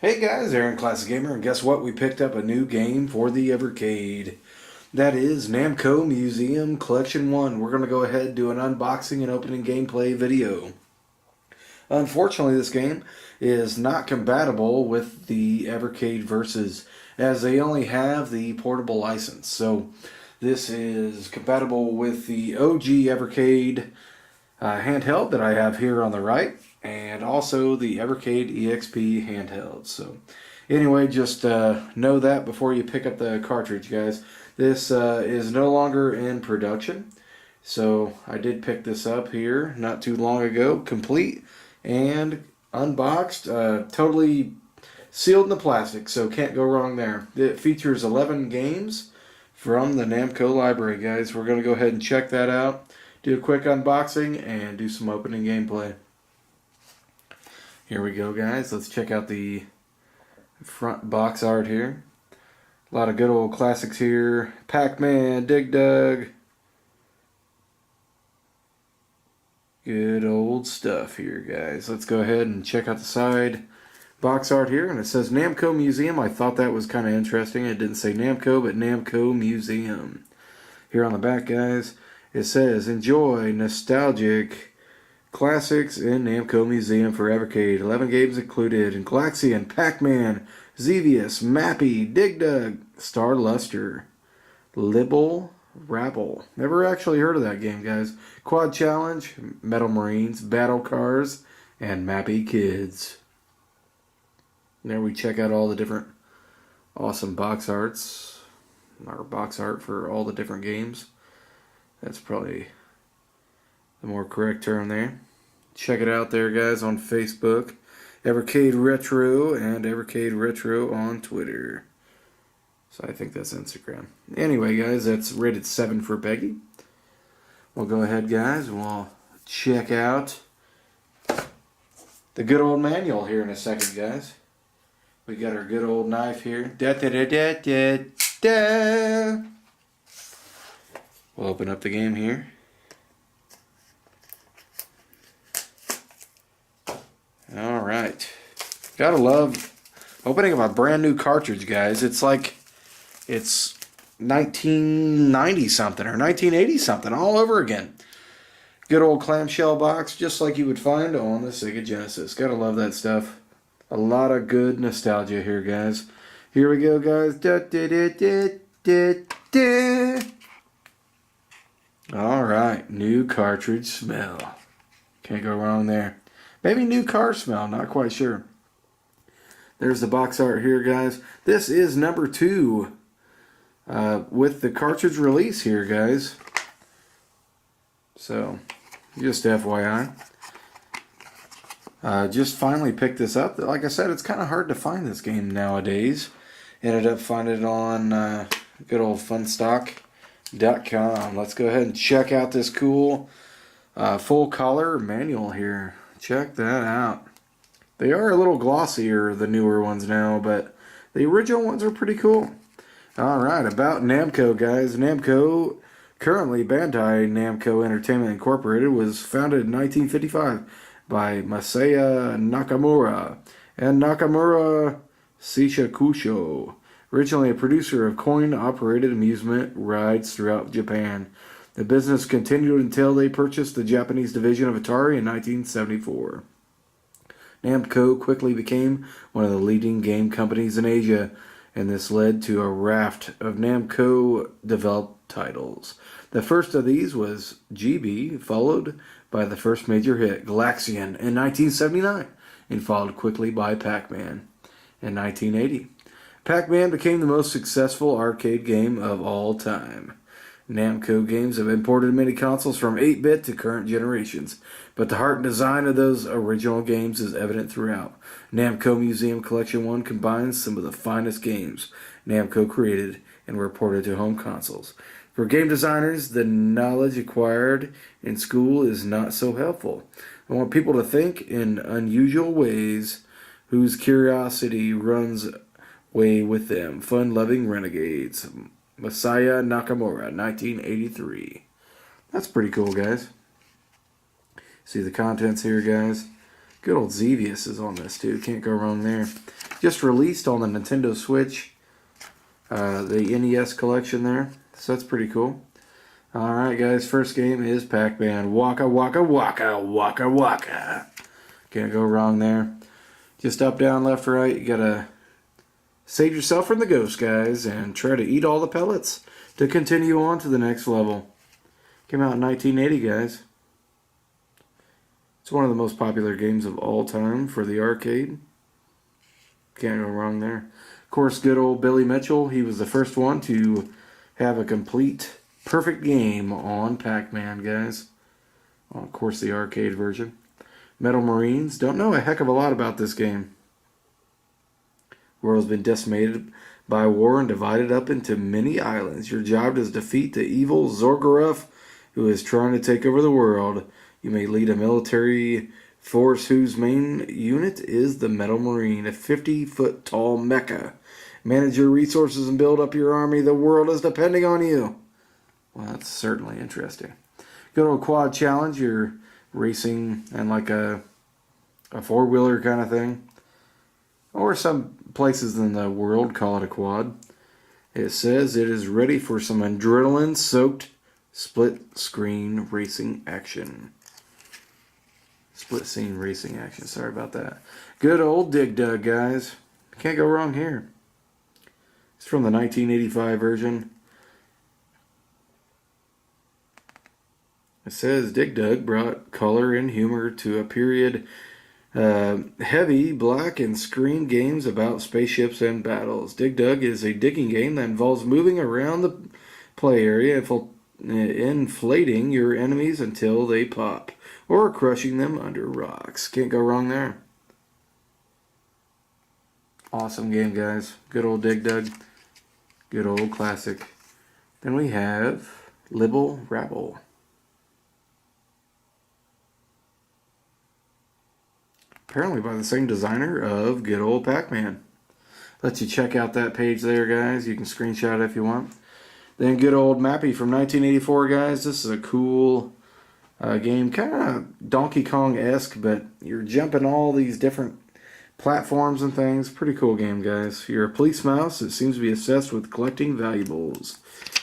Hey guys, Aaron Classic Gamer, and guess what? We picked up a new game for the Evercade. That is Namco Museum Collection 1. We're going to go ahead and do an unboxing and opening gameplay video. Unfortunately, this game is not compatible with the Evercade Versus, as they only have the portable license. So this is compatible with the OG Evercade handheld that I have here on the right, and also the Evercade EXP handheld. So anyway, just know that before you pick up the cartridge, guys. This is no longer in production. So I did pick this up here not too long ago, complete and unboxed, totally sealed in the plastic, so can't go wrong there. It features 11 games from the Namco library, guys. We're going to go ahead and check that out, do a quick unboxing, and do some opening gameplay. Here we go, guys. Let's check out the front box art here. A lot of good old classics here. Pac Man, Dig Dug. Good old stuff here, guys. Let's go ahead and check out the side box art here. And it says Namco Museum. I thought that was kind of interesting. It didn't say Namco, but Namco Museum. Here on the back, guys, it says, enjoy nostalgic classics in Namco Museum for Evercade. 11 games included in Galaxian, Pac Man, Xevious, Mappy, Dig Dug, Star Luster, Libble, Rabble. Never actually heard of that game, guys. Quad Challenge, Metal Marines, Battle Cars, and Mappy Kids. There we check out all the different awesome box arts, or box art for all the different games. That's probably the more correct term there. Check it out there, guys, on Facebook. Evercade Retro and Evercade Retro on Twitter. So I think that's Instagram. Anyway, guys, that's rated 7 for Peggy. We'll go ahead, guys, and we'll check out the good old manual here in a second, guys. We got our good old knife here. Da da da da da da. We'll open up the game here. Alright. Gotta love opening up a brand new cartridge, guys. It's like it's 1990 something or 1980 something all over again. Good old clamshell box, just like you would find on the Sega Genesis. Gotta love that stuff. A lot of good nostalgia here, guys. Here we go, guys. Da, da, da, da, da, da. Alright, new cartridge smell. Can't go wrong there. Maybe new car smell, not quite sure. There's the box art here, guys. This is number 2 with the cartridge release here, guys. So, just FYI. Just finally picked this up. Like I said, it's kind of hard to find this game nowadays. Ended up finding it on good old funstock.com. Let's go ahead and check out this cool full color manual here. Check that out. They are a little glossier, the newer ones now, but the original ones are pretty cool. Alright, about Namco, guys. Namco, currently Bandai Namco Entertainment Incorporated, was founded in 1955 by Masaya Nakamura and Nakamura Shishakusho. Originally a producer of coin-operated amusement rides throughout Japan. The business continued until they purchased the Japanese division of Atari in 1974. Namco quickly became one of the leading game companies in Asia, and this led to a raft of Namco-developed titles. The first of these was GB, followed by the first major hit, Galaxian, in 1979, and followed quickly by Pac Man in 1980. Pac Man became the most successful arcade game of all time. Namco games have imported many consoles from 8-bit to current generations, but the heart and design of those original games is evident throughout. Namco Museum Collection 1 combines some of the finest games Namco created and were ported to home consoles. For game designers, the knowledge acquired in school is not so helpful. I want people to think in unusual ways whose curiosity runs away with them. Fun-loving renegades. Masaya Nakamura, 1983. That's pretty cool, guys. See the contents here, guys. Good old Xevious is on this too. Can't go wrong there. Just released on the Nintendo Switch. The NES collection there. So that's pretty cool. Alright guys, first game is Pac Man. Waka waka waka waka waka. Can't go wrong there. Just up, down, left, right. You gotta save yourself from the ghost, guys, and try to eat all the pellets to continue on to the next level. Came out in 1980, guys. It's one of the most popular games of all time for the arcade. Can't go wrong there. Of course, good old Billy Mitchell. He was the first one to have a complete, perfect game on Pac-Man, guys. Well, of course, the arcade version. Metal Marines. Don't know a heck of a lot about this game. The world has been decimated by war and divided up into many islands. Your job is to defeat the evil Zorgoroth, who is trying to take over the world. You may lead a military force whose main unit is the Metal Marine, a 50-foot tall mecha. Manage your resources and build up your army. The world is depending on you. Well, that's certainly interesting. Good old quad challenge. You're racing and like a four-wheeler kind of thing. Or some places in the world call it a quad. It says it is ready for some adrenaline-soaked split-screen racing action. Split-scene racing action. Sorry about that. Good old Dig Dug, guys. Can't go wrong here. It's from the 1985 version. It says Dig Dug brought color and humor to a period heavy black and screen games about spaceships and battles. Dig Dug is a digging game that involves moving around the play area, inflating your enemies until they pop, or crushing them under rocks. Can't go wrong there. Awesome game, guys. Good old Dig Dug. Good old classic. Then we have Libble Rabble. Apparently by the same designer of good old Pac-Man. Lets you check out that page there, guys. You can screenshot it if you want. Then good old Mappy from 1984, guys. This is a cool game. Kind of Donkey Kong-esque, but you're jumping all these different platforms and things. Pretty cool game, guys. You're a police mouse that seems to be obsessed with collecting valuables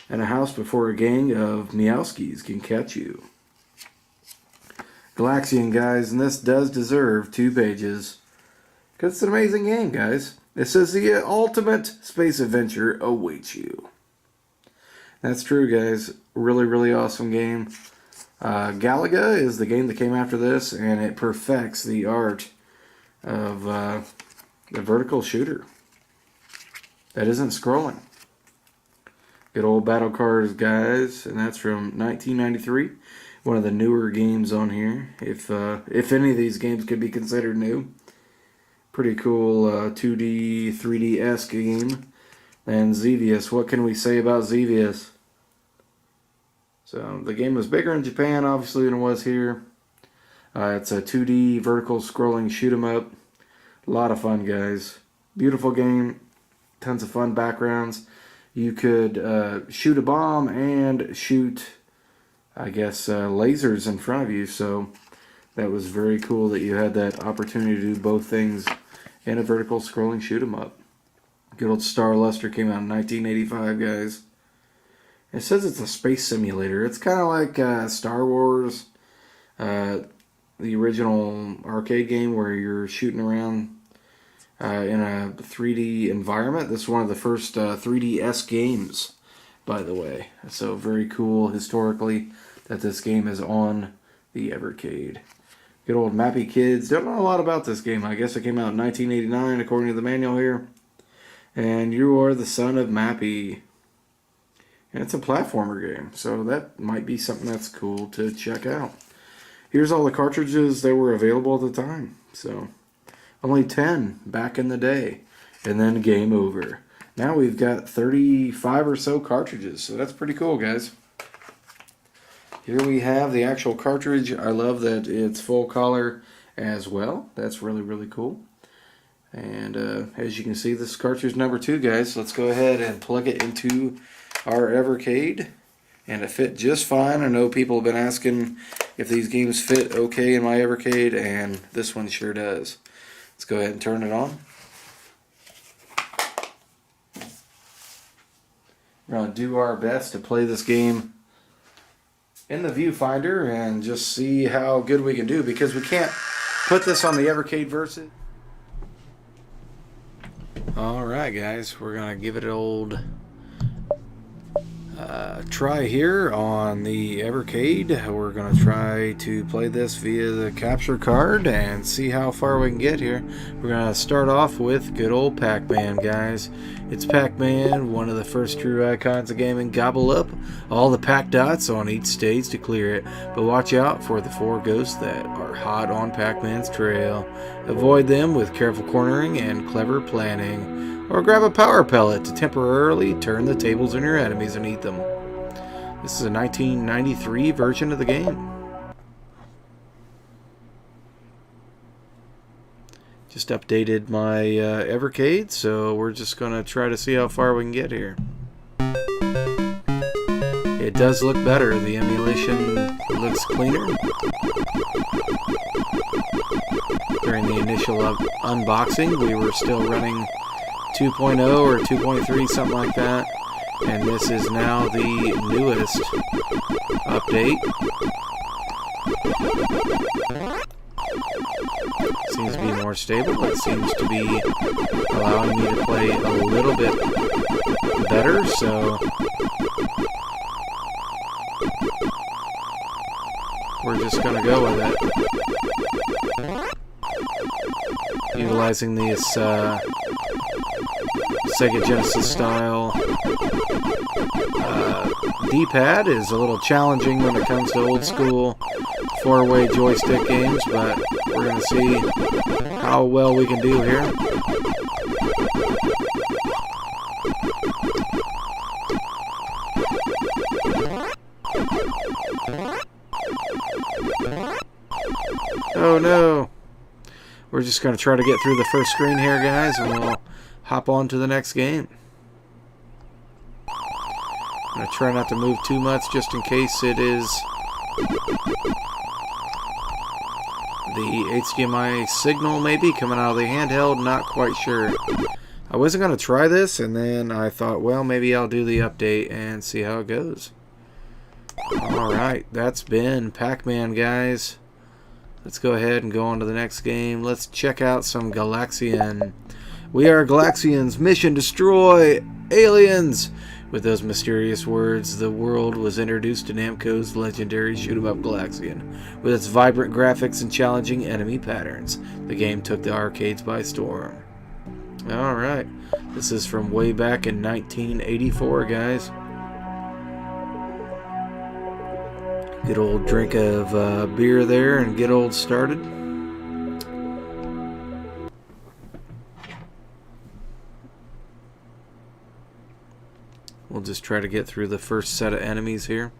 and a house before a gang of Meowskis can catch you. Galaxian, guys, and this does deserve 2 pages because it's an amazing game, guys. It says the ultimate space adventure awaits you. That's true, guys. Really, really awesome game. Galaga is the game that came after this, and it perfects the art of the vertical shooter that isn't scrolling. Good old Battle Cars, guys, and that's from 1993. One of the newer games on here, if any of these games could be considered new. Pretty cool 2D, 3D-esque game. And Xevious, what can we say about Xevious? So the game was bigger in Japan, obviously, than it was here. It's a 2D vertical scrolling shoot 'em up. A lot of fun, guys. Beautiful game. Tons of fun backgrounds. You could shoot a bomb and shoot, I guess, lasers in front of you. So that was very cool that you had that opportunity to do both things in a vertical scrolling shoot 'em up. Good old Star Luster came out in 1985, guys. It says it's a space simulator. It's kind of like Star Wars, the original arcade game where you're shooting around in a 3D environment. This is one of the first 3DS games, by the way. So very cool historically that this game is on the Evercade. Good old Mappy Kids. Don't know a lot about this game. I guess it came out in 1989 according to the manual here. And you are the son of Mappy. And it's a platformer game, so that might be something that's cool to check out. Here's all the cartridges that were available at the time. So only 10 back in the day. And then game over. Now we've got 35 or so cartridges, so that's pretty cool, guys. Here we have the actual cartridge. I love that it's full color as well. That's really, really cool. And as you can see, this is cartridge number 2, guys. Let's go ahead and plug it into our Evercade and it fit just fine. I know people have been asking if these games fit okay in my Evercade, and this one sure does. Let's go ahead and turn it on. We're going to do our best to play this game in the viewfinder and just see how good we can do, because we can't put this on the Evercade versus. Alright guys, we're going to give it an old try here on the Evercade. We're going to try to play this via the capture card and see how far we can get here. We're going to start off with good old Pac-Man, guys. It's Pac-Man, one of the first true icons of gaming. Gobble up all the Pac dots on each stage to clear it, but watch out for the 4 ghosts that are hot on Pac-Man's trail. Avoid them with careful cornering and clever planning, or grab a power pellet to temporarily turn the tables on your enemies and eat them. This is a 1993 version of the game. Just updated my Evercade, so we're just going to try to see how far we can get here. It does look better. The emulation looks cleaner. During the initial unboxing, we were still running 2.0 or 2.3, something like that. And this is now the newest update. Seems to be more stable. It seems to be allowing me to play a little bit better, so we're just going to go with it. Utilizing this Sega Genesis style D-pad is a little challenging when it comes to old school 4-way joystick games, but we're going to see how well we can do here. Oh no! We're just going to try to get through the first screen here, guys, and we'll hop on to the next game. I'm going to try not to move too much just in case it is the HDMI signal maybe coming out of the handheld. Not quite sure. I wasn't going to try this, and then I thought, well, maybe I'll do the update and see how it goes. Alright, that's been Pac-Man, guys. Let's go ahead and go on to the next game. Let's check out some Galaxian. We are Galaxians. Mission: destroy aliens. With those mysterious words, the world was introduced to Namco's legendary shoot-'em-up Galaxian. With its vibrant graphics and challenging enemy patterns, the game took the arcades by storm. Alright, this is from way back in 1984, guys. Good old drink of beer there and get old started. We'll just try to get through the first set of enemies here.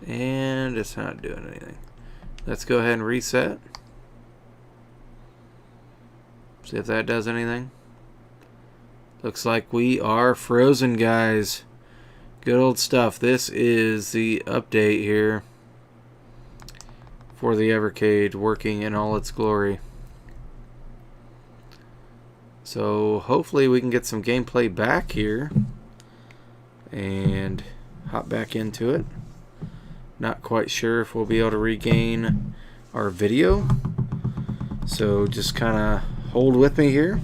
And it's not doing anything. Let's go ahead and reset. See if that does anything. Looks like we are frozen, guys. Good old stuff. This is the update here for the Evercade, working in all its glory. So hopefully we can get some gameplay back here and hop back into it. Not quite sure if we'll be able to regain our video, so just kind of hold with me here.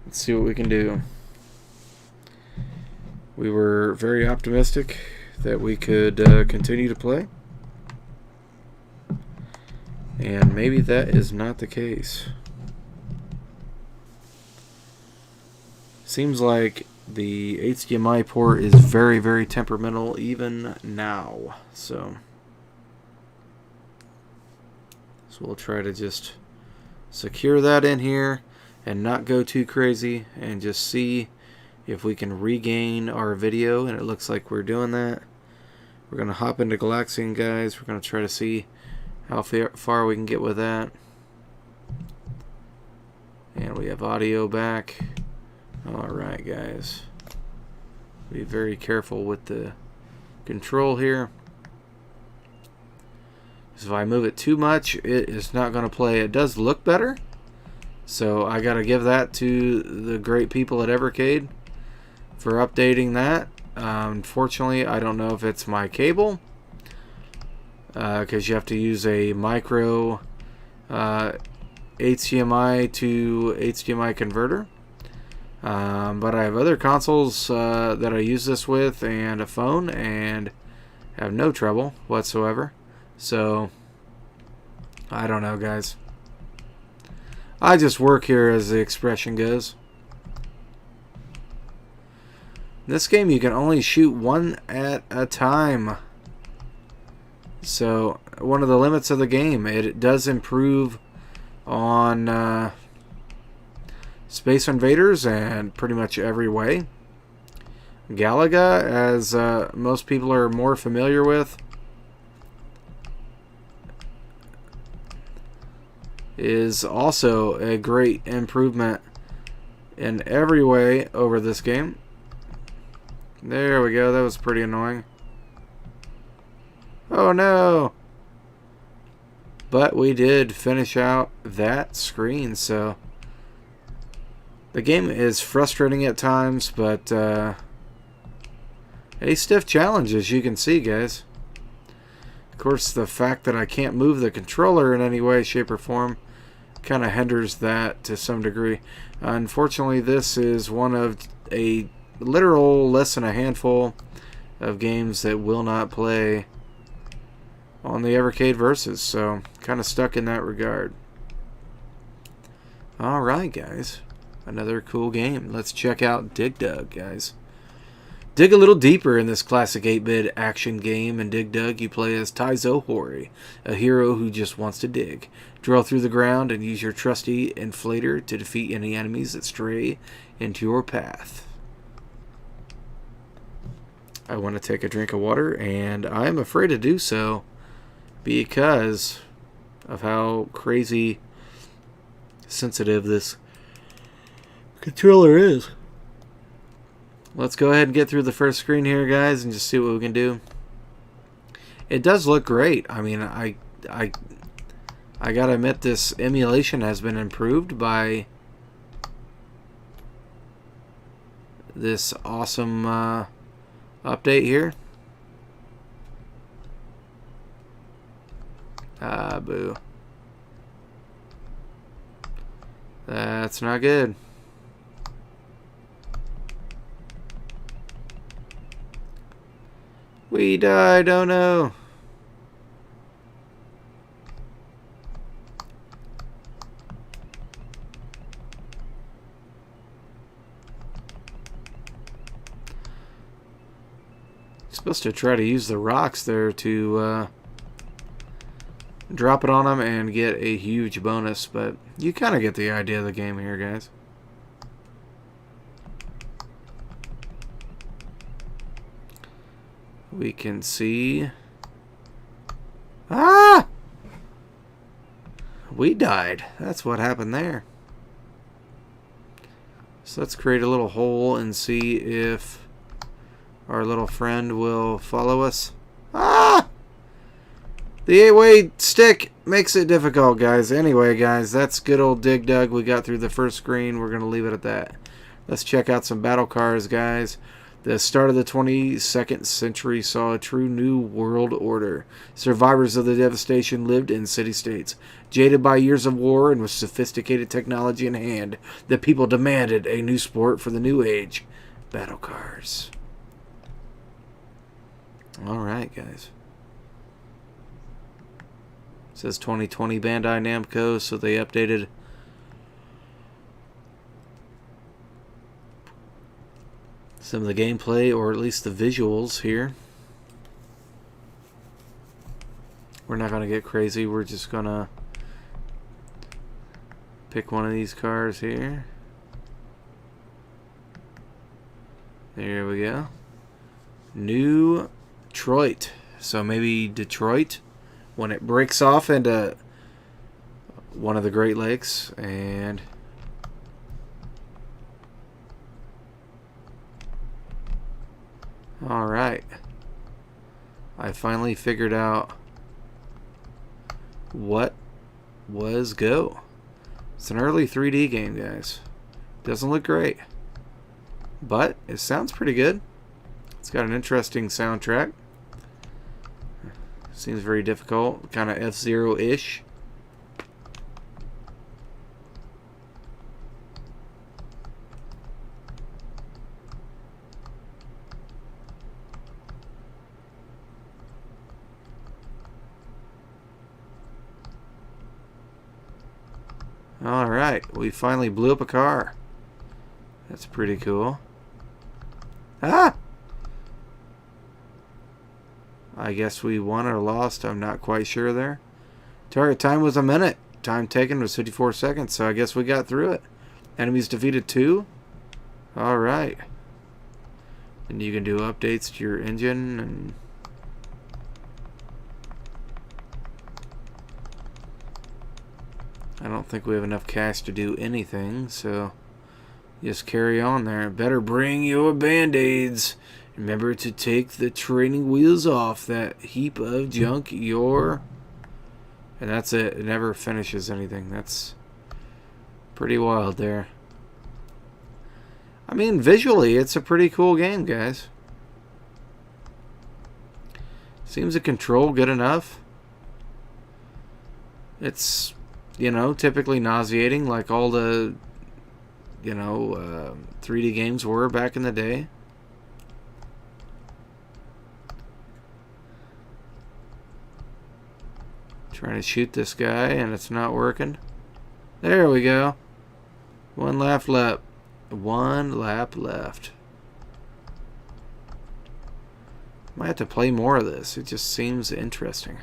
Let's see what we can do. We were very optimistic that we could continue to play, and maybe that is not the case. Seems like the HDMI port is very, very temperamental even now. So we'll try to just secure that in here and not go too crazy and just see if we can regain our video, and it looks like we're doing that. We're going to hop into Galaxian, guys. We're going to try to see how far we can get with that. And we have audio back. Alright, guys. Be very careful with the control here. If I move it too much, it is not going to play. It does look better. So I got to give that to the great people at Evercade for updating that. Unfortunately, I don't know if it's my cable. Because you have to use a micro HDMI to HDMI converter. But I have other consoles that I use this with and a phone and have no trouble whatsoever. So, I don't know, guys. I just work here, as the expression goes. In this game, you can only shoot one at a time. So, one of the limits of the game. It does improve on Space Invaders and pretty much every way. Galaga, as most people are more familiar with, is also a great improvement in every way over this game. There we go. That was pretty annoying. Oh no! But we did finish out that screen, so the game is frustrating at times, but a stiff challenge, as you can see, guys. Of course, the fact that I can't move the controller in any way, shape, or form kind of hinders that to some degree. Unfortunately, this is one of a literal less than a handful of games that will not play on the Evercade Versus, so kind of stuck in that regard. Alright, guys. Another cool game. Let's check out Dig Dug, guys. Dig a little deeper in this classic 8-bit action game. In Dig Dug, you play as Taizo Hori, a hero who just wants to dig. Drill through the ground and use your trusty inflator to defeat any enemies that stray into your path. I want to take a drink of water, and I'm afraid to do so because of how crazy sensitive this controller is. Let's go ahead and get through the first screen here, guys, and just see what we can do. It does look great. I mean, I gotta admit, this emulation has been improved by this awesome update here. Ah, boo. That's not good. We died, oh no. Supposed to try to use the rocks there to drop it on them and get a huge bonus, but you kind of get the idea of the game here, guys. We can see... Ah! We died. That's what happened there. So let's create a little hole and see if our little friend will follow us. Ah! The 8-way stick makes it difficult, guys. Anyway, guys, that's good old Dig Dug. We got through the first screen. We're going to leave it at that. Let's check out some battle cars, guys. The start of the 22nd century saw a true new world order. Survivors of the devastation lived in city-states. Jaded by years of war and with sophisticated technology in hand, the people demanded a new sport for the new age. Battle cars. Alright, guys. It says 2020 Bandai Namco, so they updated some of the gameplay, or at least the visuals here. We're not going to get crazy. We're just going to pick one of these cars here. There we go. New Detroit. So maybe Detroit when it breaks off into one of the Great Lakes. And Alright. I finally figured out what was Go. It's an early 3D game, guys. Doesn't look great, but it sounds pretty good. It's got an interesting soundtrack. Seems very difficult, kind of F-Zero-ish. Alright, we finally blew up a car. That's pretty cool. Ah! I guess we won or lost. I'm not quite sure there. Target time was a minute. Time taken was 54 seconds, so I guess we got through it. Enemies defeated 2. Alright. And you can do updates to your engine and... I don't think we have enough cash to do anything, so just carry on there. Better bring your band-aids. Remember to take the training wheels off that heap of junk you're... And that's it. It never finishes anything. That's pretty wild there. I mean, visually, it's a pretty cool game, guys. Seems to control good enough. It's... you know, typically nauseating like all the, you know, 3D games were back in the day. Trying to shoot this guy and it's not working. There we go. One lap left. One lap left. Might have to play more of this. It just seems interesting.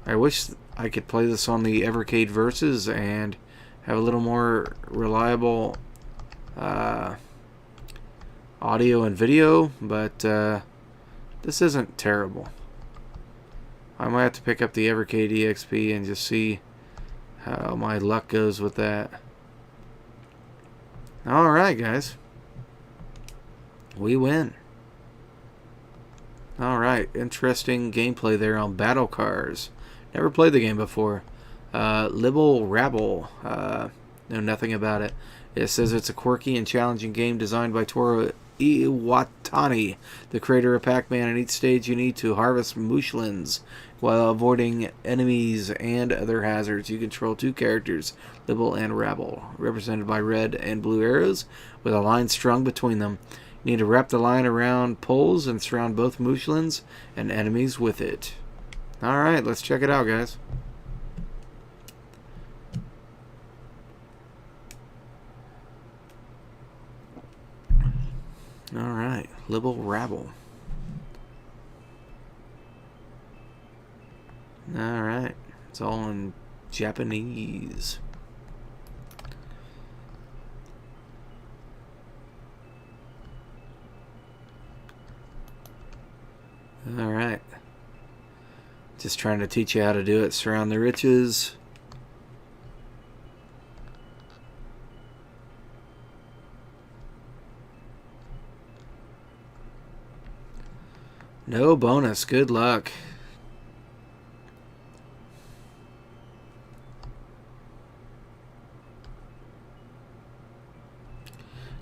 I wish I could play this on the Evercade Versus and have a little more reliable audio and video, but this isn't terrible. I might have to pick up the Evercade EXP and just see how my luck goes with that. Alright, guys. We win. Alright, interesting gameplay there on Battle Cars. Never played the game before. Libble Rabble. Know nothing about it. It says it's a quirky and challenging game designed by Toru Iwatani, the creator of Pac Man. In each stage you need to harvest mushlins while avoiding enemies and other hazards. You control 2 characters, Libble and Rabble, represented by red and blue arrows with a line strung between them. You need to wrap the line around poles and surround both mushlins and enemies with it. Alright, let's check it out, guys. Alright, Libble Rabble. Alright, it's all in Japanese. Alright. Just trying to teach you how to do it. Surround the riches. No bonus. Good luck.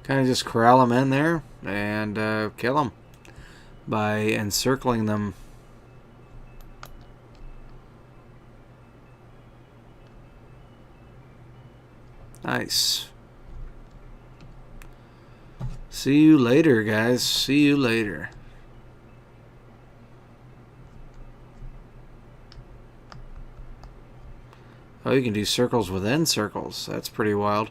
Kind of just corral them in there and kill them by encircling them. Nice. See you later, guys. See you later. Oh, you can do circles within circles. That's pretty wild.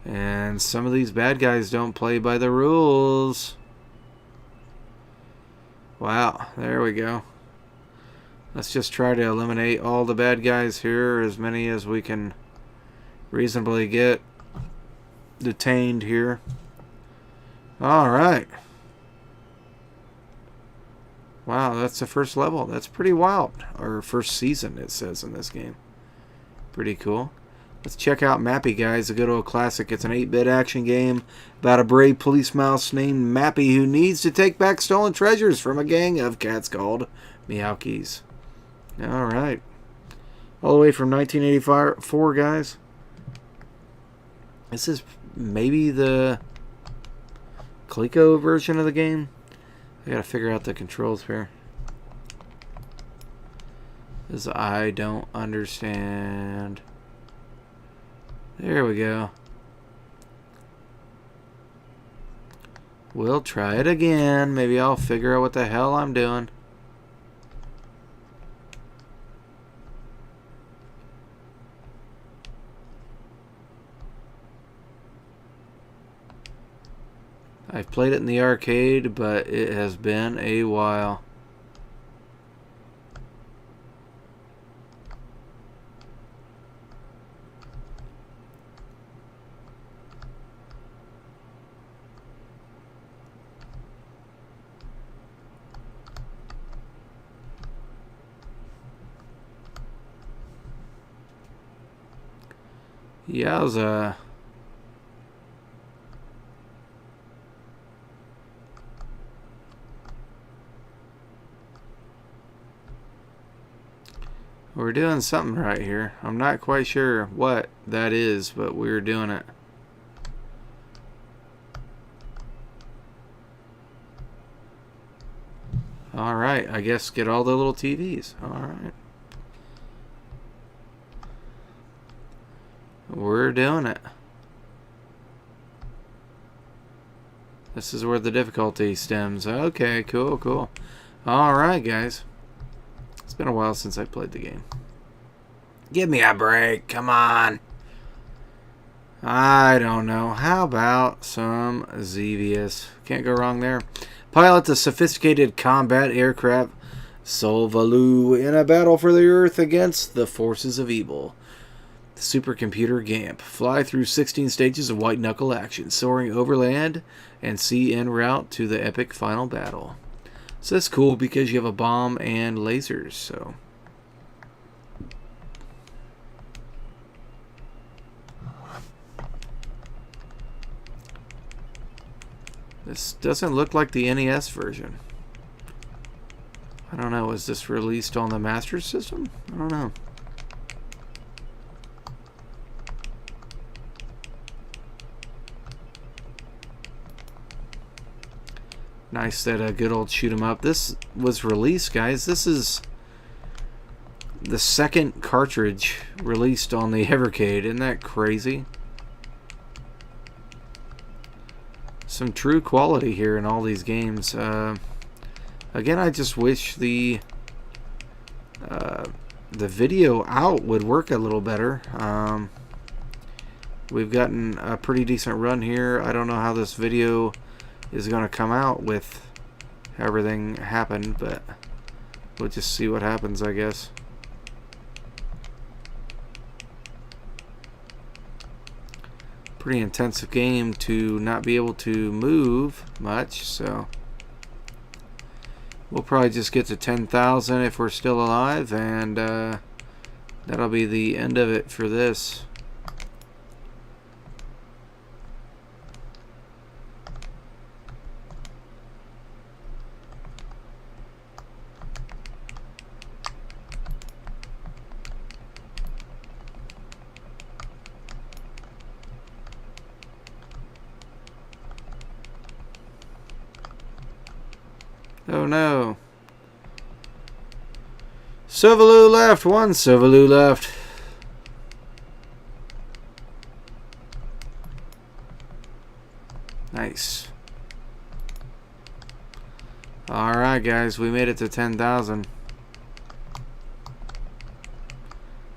And some of these bad guys don't play by the rules. Wow, there we go. Let's just try to eliminate all the bad guys here, as many as we can reasonably get detained here. Alright. Wow, that's the first level. That's pretty wild. Or first season, it says in this game. Pretty cool. Let's check out Mappy, guys, a good old classic. It's an 8-bit action game about a brave police mouse named Mappy who needs to take back stolen treasures from a gang of cats called Meowkies. Alright. All the way from 1984, guys. This is maybe the Coleco version of the game. I gotta figure out the controls here. Because I don't understand. There we go. We'll try it again. Maybe I'll figure out what the hell I'm doing. I've played it in the arcade, but it has been a while. Yowza. We're doing something right here. I'm not quite sure what that is, but we're doing it. Alright, I guess get all the little TVs. Alright. We're doing it. This is where the difficulty stems. Okay, cool, cool. Alright, guys. It's been a while since I played the game. Give me a break, come on. I don't know. How about some Xevious? Can't go wrong there. Pilot the sophisticated combat aircraft Solvalu in a battle for the Earth against the forces of evil. The supercomputer Gamp. Fly through 16 stages of white-knuckle action, soaring over land and sea en route to the epic final battle. So that's cool because you have a bomb and lasers, so... This doesn't look like the NES version. I don't know, was this released on the Master System? I don't know. Nice that a good old shoot 'em up. This was released, guys. This is the second cartridge released on the Evercade. Isn't that crazy? Some true quality here in all these games. Again, I just wish the video out would work a little better. We've gotten a pretty decent run here. I don't know how this video is going to come out with everything happened, but we'll just see what happens, I guess. Pretty intensive game to not be able to move much, so we'll probably just get to 10,000 if we're still alive, and that'll be the end of it for this. Oh no. Silvaloo left. One Silvaloo left. Nice. Alright, guys. We made it to 10,000.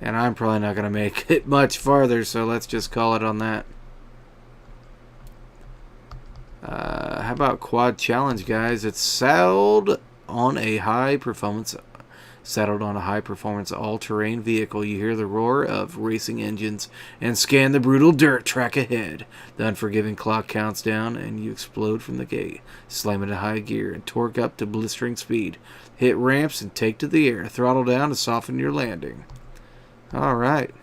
And I'm probably not going to make it much farther, so let's just call it on that. How about quad challenge, guys? It's saddled on a high performance all-terrain vehicle. You hear the roar of racing engines and scan the brutal dirt track ahead. The unforgiving clock counts down and you explode from the gate. Slam into high gear and torque up to blistering speed. Hit ramps and take to the air. Throttle down to soften your landing. Alright.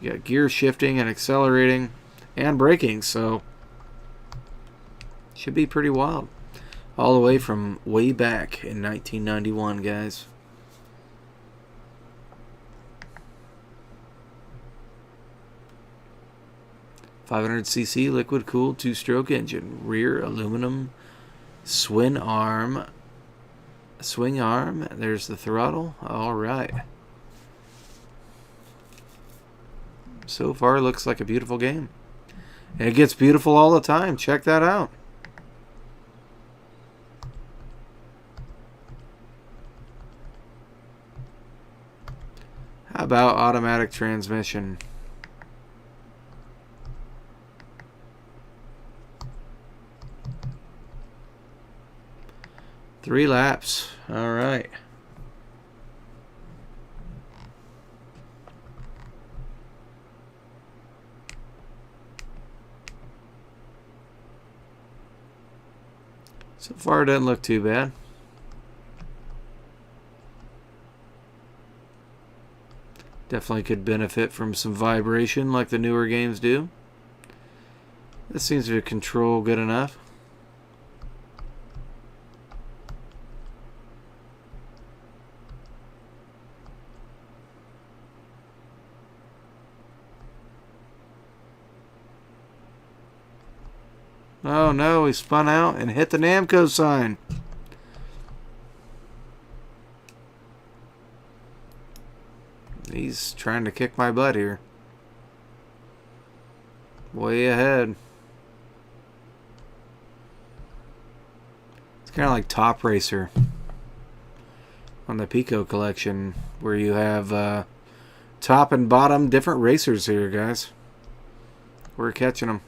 You got gear shifting and accelerating and braking, so should be pretty wild. All the way from way back in 1991, guys. .500cc liquid-cooled two-stroke engine, rear aluminum swing arm. There's the throttle. All right. So far, looks like a beautiful game, and it gets beautiful all the time. Check that out. How about automatic transmission? Three laps. All right. So far, it doesn't look too bad. Definitely could benefit from some vibration like the newer games do. This seems to control good enough. Oh no, he spun out and hit the Namco sign. He's trying to kick my butt here. Way ahead. It's kind of like Top Racer on the Pico collection, where you have top and bottom different racers here, guys. We're catching them.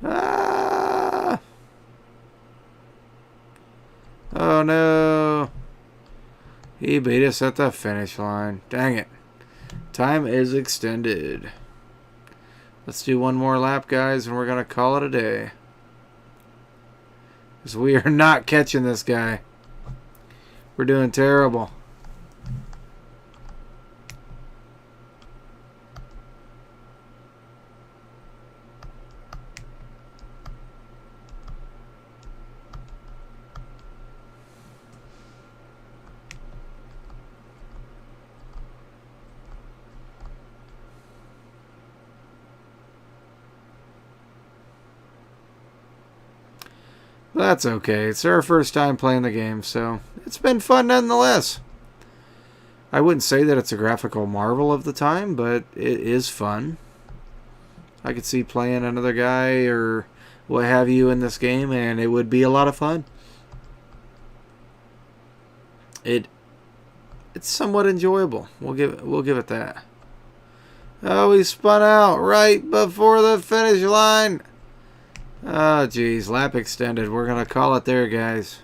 Ah! Oh no! He beat us at the finish line. Dang it. Time is extended. Let's do one more lap, guys, and we're going to call it a day. Because we are not catching this guy. We're doing terrible. That's okay. It's our first time playing the game, so it's been fun nonetheless. I wouldn't say that it's a graphical marvel of the time, but it is fun. I could see playing another guy or what have you in this game, and it would be a lot of fun. It's somewhat enjoyable. We'll give it that. Oh, he spun out right before the finish line. Oh, geez. Lap extended. We're going to call it there, guys.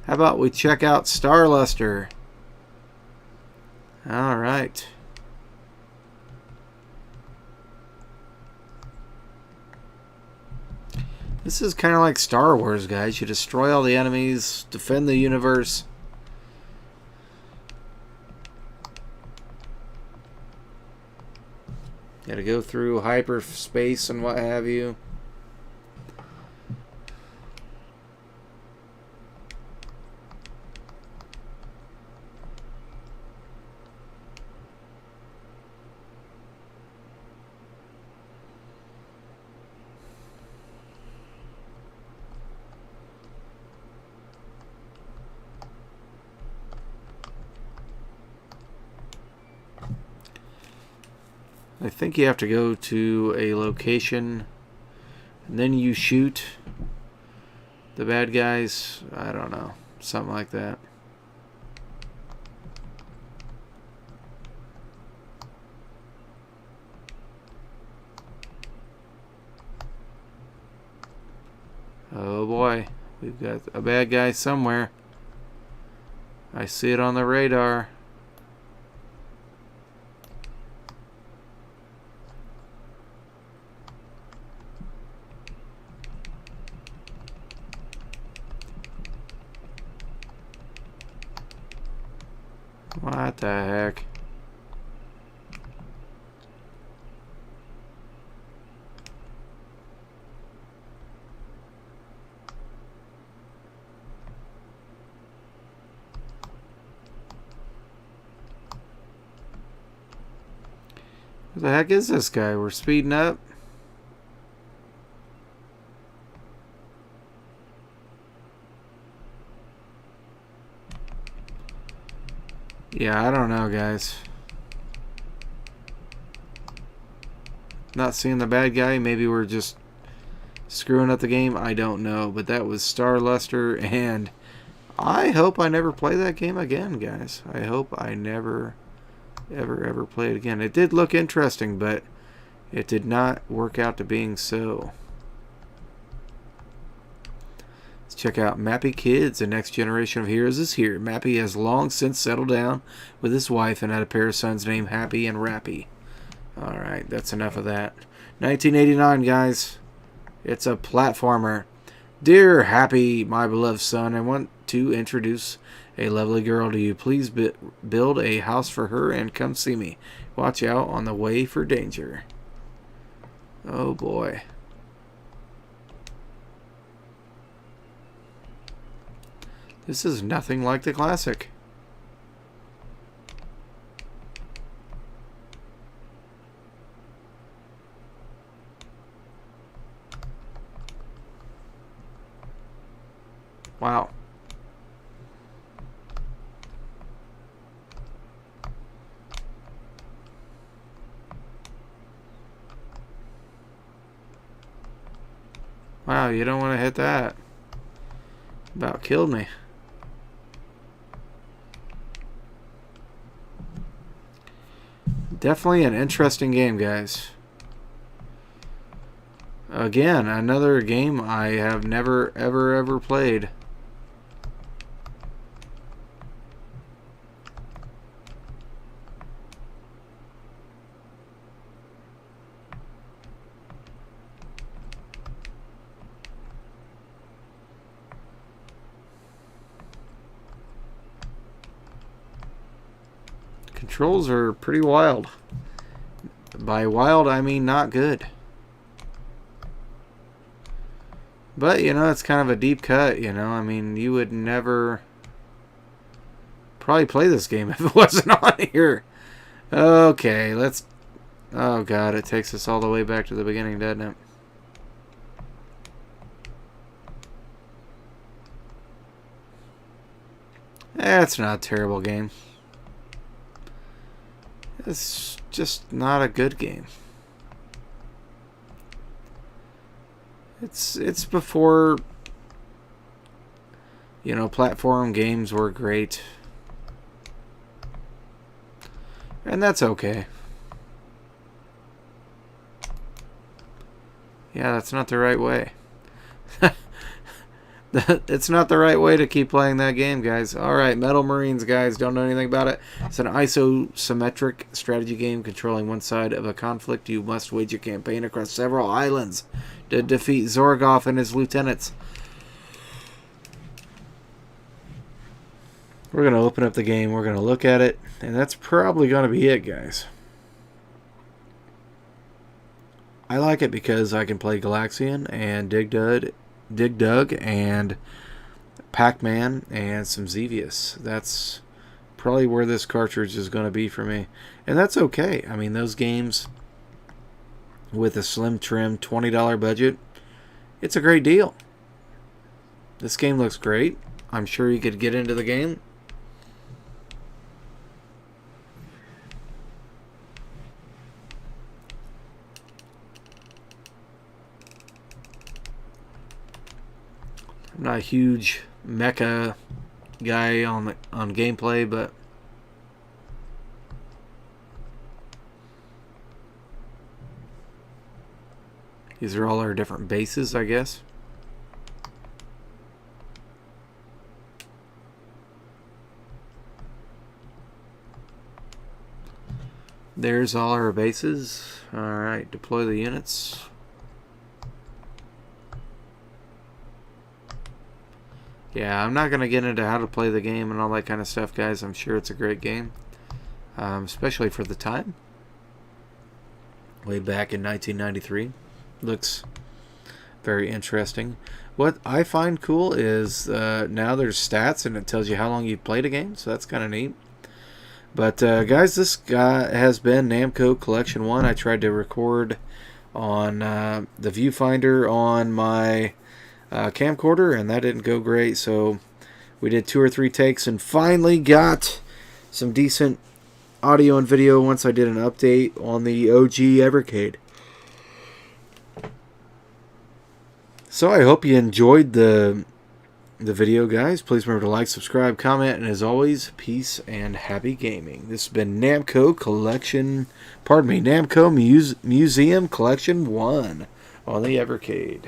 How about we check out Starluster? All right. This is kind of like Star Wars, guys. You destroy all the enemies, defend the universe. Got to go through hyperspace and what have you. I think you have to go to a location and then you shoot the bad guys. I don't know. Something like that. Oh boy. We've got a bad guy somewhere. I see it on the radar. What the heck? Who the heck is this guy? We're speeding up. Yeah, I don't know, guys. Not seeing the bad guy. Maybe we're just screwing up the game. I don't know. But that was Star Luster, and I hope I never play that game again, guys. I hope I never, ever play it again. It did look interesting, but it did not work out to being so. Let's check out Mappy Kids. The next generation of heroes is here. Mappy has long since settled down with his wife and had a pair of sons named Happy and Rappy. Alright, that's enough of that. 1989, guys. It's a platformer. Dear Happy, my beloved son, I want to introduce a lovely girl to you. Please build a house for her and come see me. Watch out on the way for danger. Oh boy. This is nothing like the classic. Wow. Wow, you don't want to hit that. About killed me. Definitely an interesting game, guys. Again, another game I have never, ever played. Controls are pretty wild. By wild, I mean not good. But, you know, it's kind of a deep cut, you know. I mean, you would never probably play this game if it wasn't on here. Okay, let's... Oh, God, it takes us all the way back to the beginning, doesn't it? It's not a terrible game. It's just not a good game. It's before, you know, platform games were great. And that's okay. Yeah, that's not the right way. It's not the right way to keep playing that game, guys. Alright, Metal Marines, guys. Don't know anything about it. It's an isometric strategy game controlling one side of a conflict. You must wage a campaign across several islands to defeat Zorgoff and his lieutenants. We're going to open up the game. We're going to look at it. And that's probably going to be it, guys. I like it because I can play Galaxian and Dig Dug and Pac Man and some Xevious. That's probably where this cartridge is going to be for me. And that's okay. I mean, those games with a slim trim $20 budget, it's a great deal. This game looks great. I'm sure you could get into the game. I'm not a huge mecha guy on gameplay, but these are all our different bases, I guess. There's all our bases. Alright, deploy the units. Yeah, I'm not going to get into how to play the game and all that kind of stuff, guys. I'm sure it's a great game. Especially for the time. Way back in 1993. Looks very interesting. What I find cool is now there's stats and it tells you how long you've played a game. So that's kind of neat. But guys, this guy has been Namco Collection 1. I tried to record on the viewfinder on my camcorder, and that didn't go great, so we did 2 or 3 takes and finally got some decent audio and video once I did an update on the OG Evercade. So I hope you enjoyed the video, guys. Please remember to like, subscribe, comment, and as always, peace and happy gaming. This has been Namco Museum Collection 1 on the Evercade.